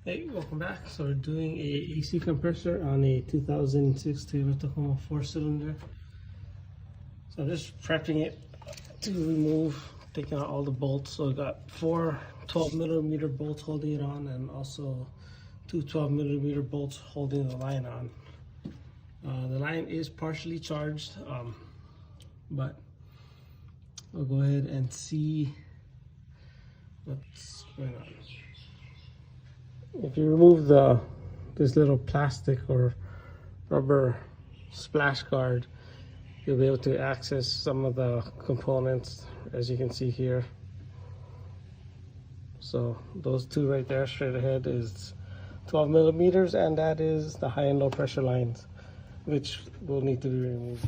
Hey, welcome back. So we're doing a AC compressor on a 2006 Toyota Tacoma 4-cylinder. So I'm just prepping it to remove, taking out all the bolts. So I got four 12mm bolts holding it on, and also two 12mm bolts holding the line on. The line is partially charged, but we'll go ahead and see what's going on. If you remove this little plastic or rubber splash guard, you'll be able to access some of the components, as you can see here. So those two right there straight ahead is 12mm, and that is the high and low pressure lines, which will need to be removed.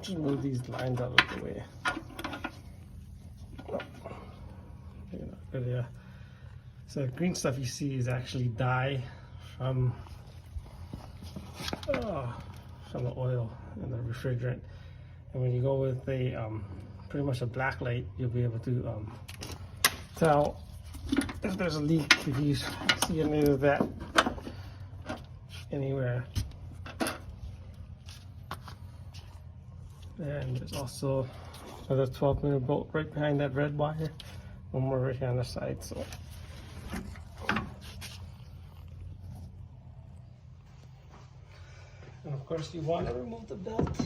Just move these lines out of the way. Yeah. So the green stuff you see is actually dye from the oil and the refrigerant. And when you go with a pretty much a black light, you'll be able to tell if there's a leak, if you see any of that anywhere. And there's also another 12mm bolt right behind that red wire. One more right here on the side. So and of course you want to remove the belt.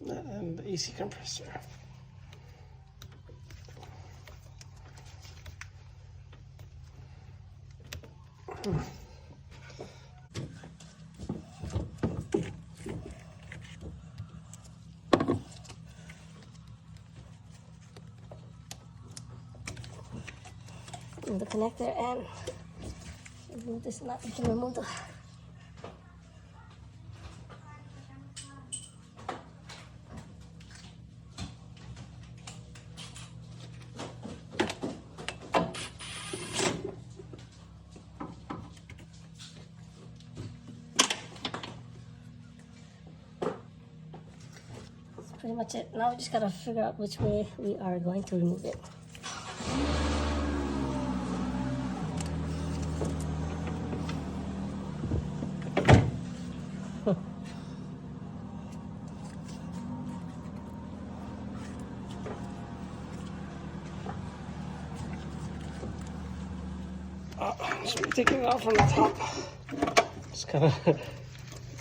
And the AC compressor. The connector and remove this nut. You can remove the That's pretty much it. Now we just gotta figure out which way we are going to remove it. Just be taking it out from the top. Just kind of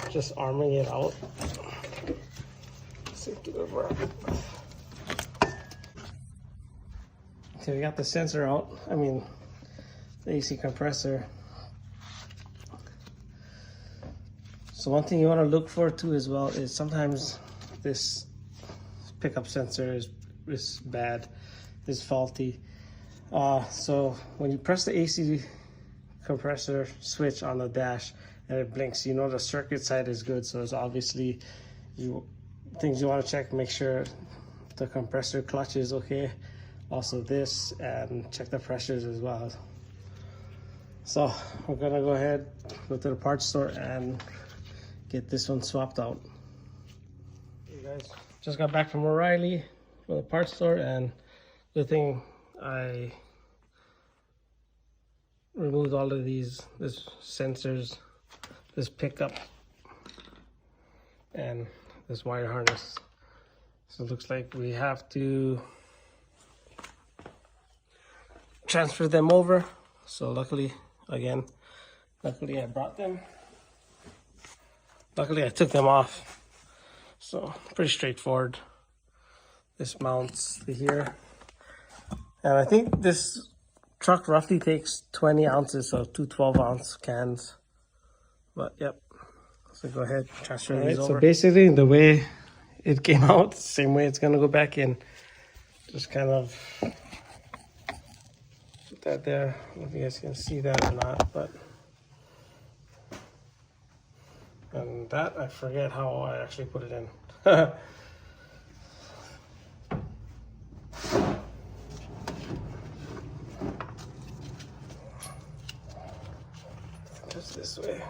just arming it out. Safety over. Okay, we got the sensor out. I mean, the AC compressor. So one thing you want to look for too as well is sometimes this pickup sensor is bad, is faulty. So when you press the AC compressor switch on the dash and it blinks, you know the circuit side is good. So it's obviously things you want to check. Make sure the compressor clutch is okay. Also this, and check the pressures as well. So we're gonna go ahead, go to the parts store and get this one swapped out. Hey guys, just got back from O'Reilly for the parts store, and the thing I removed all of these sensors, this pickup, and this wire harness. So it looks like we have to transfer them over. So luckily I brought them. Luckily I took them off. So pretty straightforward. This mounts to here. And I think this truck roughly takes 20 ounces, so two 12-ounce cans. But yep. So go ahead, transfer these over. So basically the way it came out, same way it's gonna go back in. Just kind of put that there. I don't know if you guys can see that or not, but and that I forget how I actually put it in. Just this way.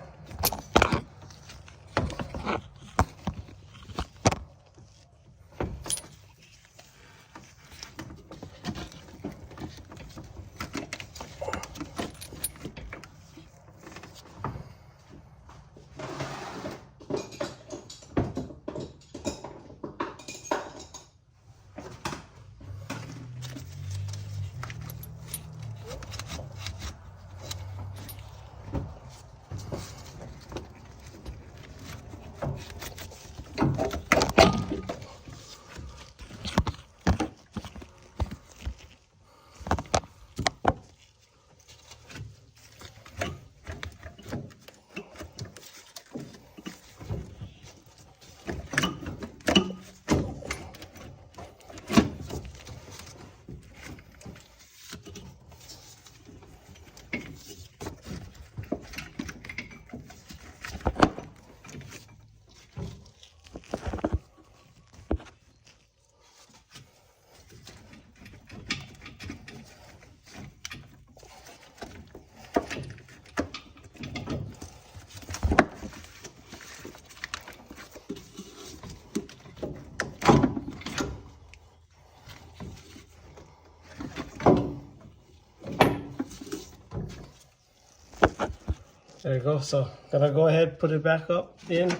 There you go. So gonna go ahead, put it back up in,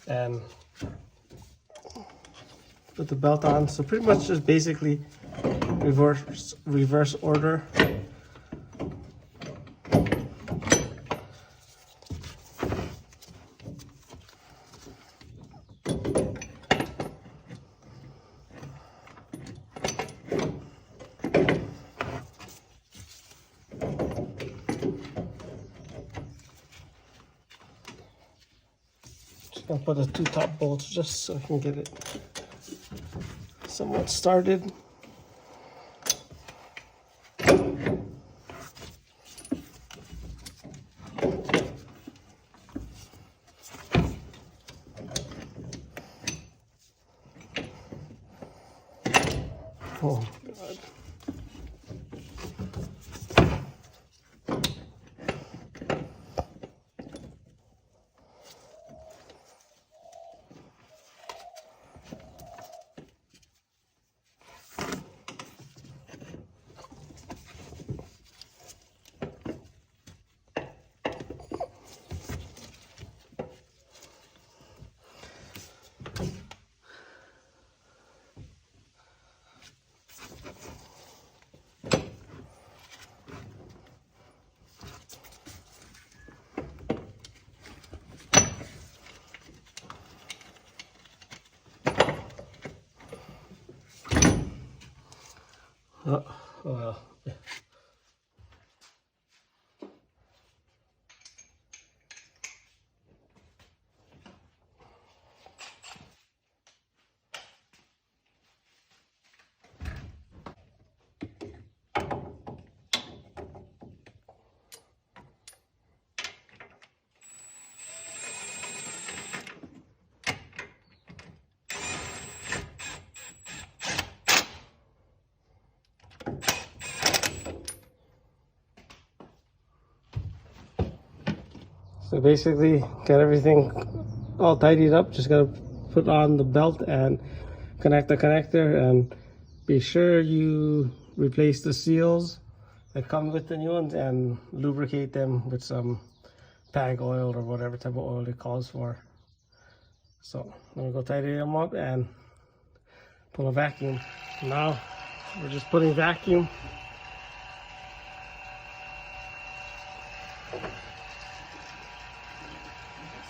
and put the belt on. So pretty much just basically reverse order. I'll put the two top bolts just so I can get it somewhat started. Oh God. Oh, well. So basically, got everything all tidied up. Just gotta put on the belt and connect the connector, and be sure you replace the seals that come with the new ones and lubricate them with some tank oil or whatever type of oil it calls for. So I'm gonna go tidy them up and pull a vacuum. Now we're just putting vacuum.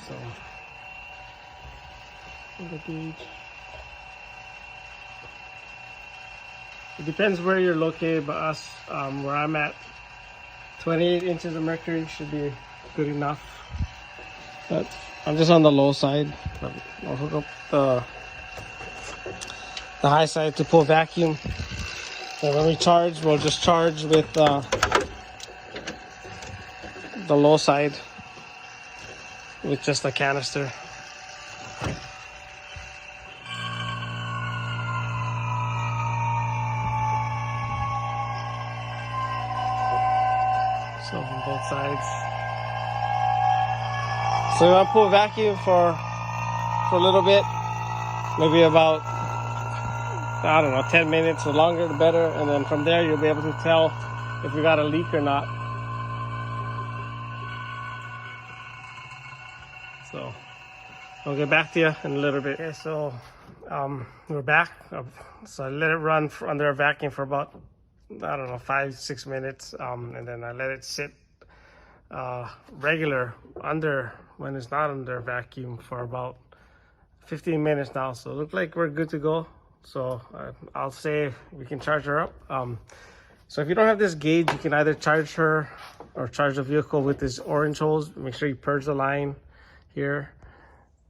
So the gauge. It depends where you're located, but us, where I'm at, 28 inches of mercury should be good enough. But I'm just on the low side. I'll hook up the high side to pull vacuum. And when we charge, we'll just charge with the low side with just a canister. So from both sides. So I'm gonna pull vacuum for a little bit, maybe about, I don't know, 10 minutes. The longer the better, and then from there you'll be able to tell if we got a leak or not. So I'll get back to you in a little bit. Okay, so we're back. So I let it run under a vacuum for about, I don't know, 5-6 minutes, and then I let it sit regular under, when it's not under vacuum, for about 15 minutes now. So it looks like we're good to go. So I'll say we can charge her up. So if you don't have this gauge, you can either charge her or charge the vehicle with this orange hose. Make sure you purge the line here,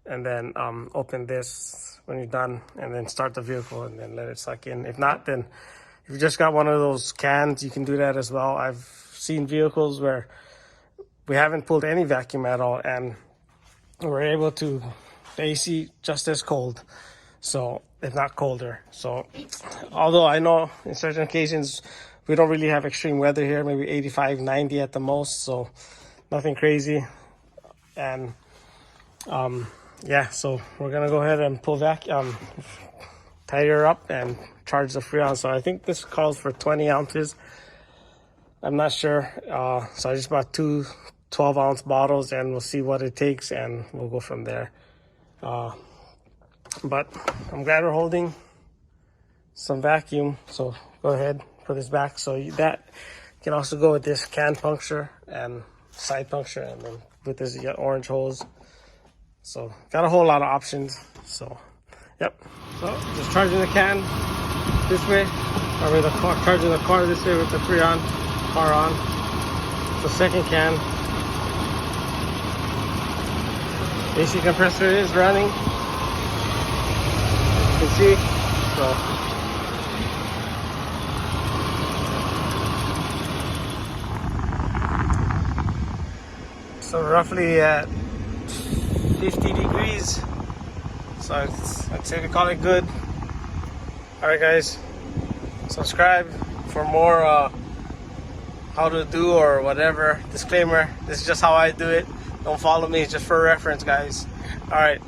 and then open this when you're done, and then start the vehicle and then let it suck in. If not, then if you just got one of those cans, you can do that as well. I've seen vehicles where we haven't pulled any vacuum at all, and we're able to AC just as cold, so if not colder. So although I know in certain occasions we don't really have extreme weather here, maybe 85, 90 at the most, so nothing crazy. And yeah, so we're gonna go ahead and pull vacuum, tidy her up and charge the Freon. So I think this calls for 20 ounces. I'm not sure. So I just bought 2 12-ounce bottles, and we'll see what it takes, and we'll go from there. But I'm glad we're holding some vacuum. So go ahead, put this back. So that can also go with this can puncture and side puncture, and then with this you got orange hose. So got a whole lot of options. So yep. So just charging the can this way, or with the car, charging the car this way with the Freon car on. The second can. AC compressor is running. You can see. So roughly at 50 degrees. So I'd say we call it good. Alright guys, subscribe for more how to do or whatever. Disclaimer, this is just how I do it. Don't follow me, it's just for reference, guys. Alright.